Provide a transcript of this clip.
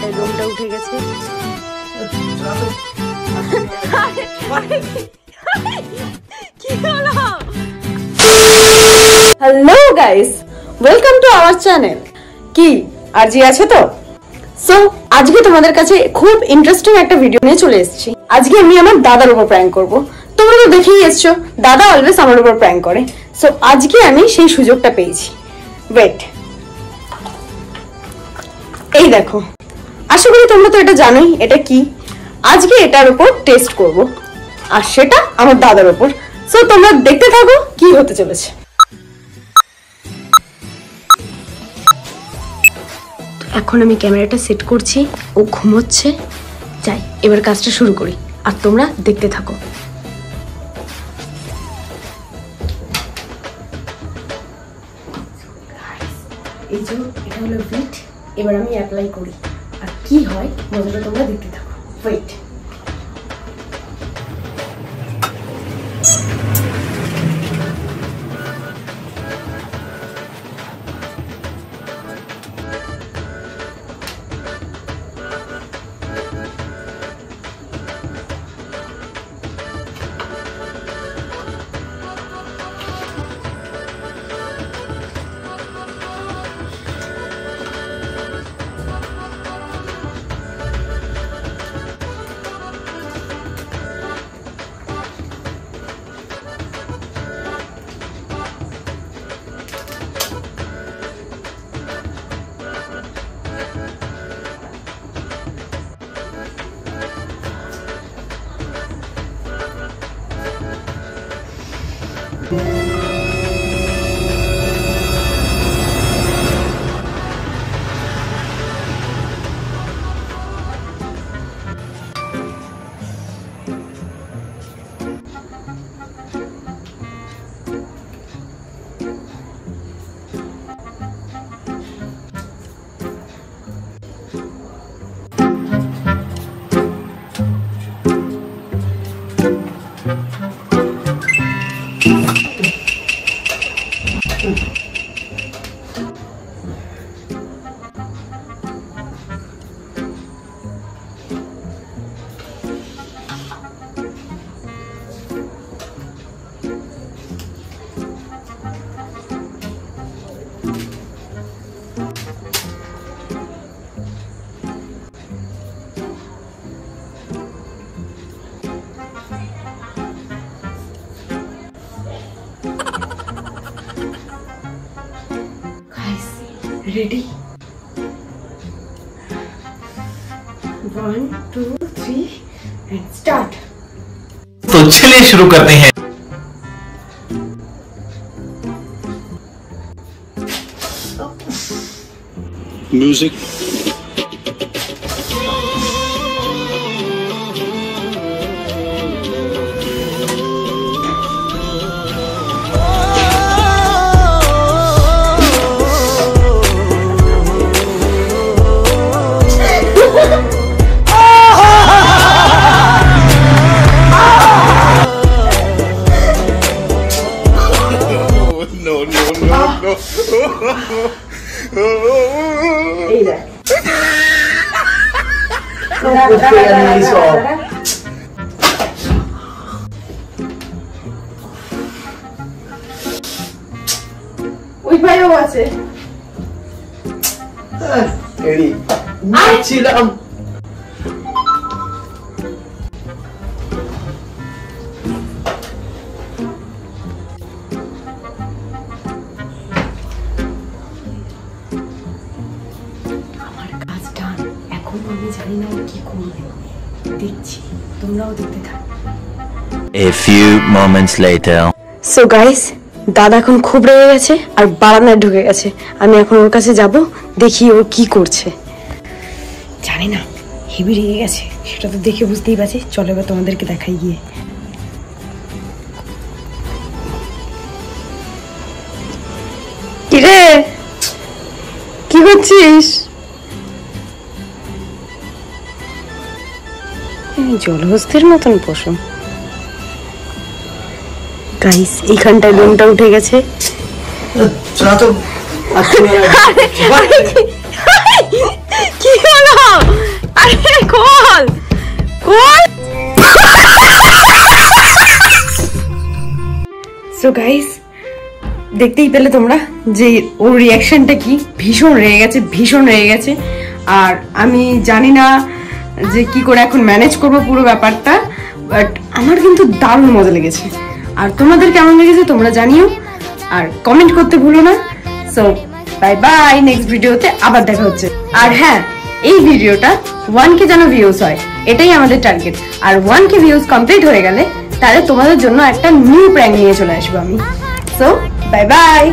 এখানটায় রুমটা উঠে গেছে। Hello guys, welcome to our channel. কি আরজি আছে তো? সো আজকে তোমাদের কাছে খুব ইন্টারেস্টিং একটা ভিডিও নিয়ে চলে এসেছি। আজকে আমি আমার দাদার উপর প্র্যাঙ্ক করব। তোমরা তো দেখেই এসছো, দাদা অলওয়েজ আমার উপর প্র্যাঙ্ক করে। সো আজকে আমি সেই সুযোগটা পেয়েছি। ওয়েট, এই দেখো, আশা করি তোমরা তো এটা জানোই এটা কি। আজকে এটার উপর টেস্ট করব, আর সেটা আমার দাদার উপর। সো তোমরা দেখতে থাকো কি হতে চলেছে। এখন আমি ক্যামেরাটা সেট করছি, ও ঘুমোচ্ছে। যাই, এবার কাজটা শুরু করি, আর তোমরা দেখতে থাকো। এই যে এটা হলো বিট, এবার আমি অ্যাপ্লাই করি, আর কি হয় মজাটা তোমরা দেখতে থাকো। Wait, ready, 1 2 3 and start. तो चलिए शुरू करते हैं। म्यूजिक। ওই ভাইও আছে। রেডি ছিলাম। আমি জানি না কি করবে, দেখছি, তোমরাও দেখতে থাকো। A few moments later. So guys, দাদা এখন খুব রেগে গেছে আর বারান্দায় ঢুকে গেছে। আমি এখন ওর কাছে যাব, দেখি ও কি করছে। জানি না, হেভি রেগে গেছে, সেটা তো দেখে বুঝতেই পারছি। চলো এবার তোমাদেরকে দেখাই গিয়ে। কিরে, কি করছিস? জলহস্তির মতন পশম। গাইস, এইখানটায় রুমটা উঠে গেছে। তো কি হলো? সো গাইস, দেখতেই পেলে তোমরা যে ওর রিয়াকশনটা কি, ভীষণ রেগে গেছে। আর আমি জানি না যে কি করে এখন ম্যানেজ করবো পুরো ব্যাপারটা, বাট আমার কিন্তু দারুণ মজা লেগেছে। আর তোমাদের কেমন লেগেছে তোমরা জানিও, আর কমেন্ট করতে ভুলো না। সো বাই বাই, নেক্সট ভিডিওতে আবার দেখা হচ্ছে। আর হ্যাঁ, এই ভিডিওটা 1K যেন ভিউজ হয়, এটাই আমাদের টার্গেট। আর 1K ভিউজ কমপ্লিট হয়ে গেলে তাহলে তোমাদের জন্য একটা নিউ প্র্যাঙ্ক নিয়ে চলে আসবো আমি। So bye bye.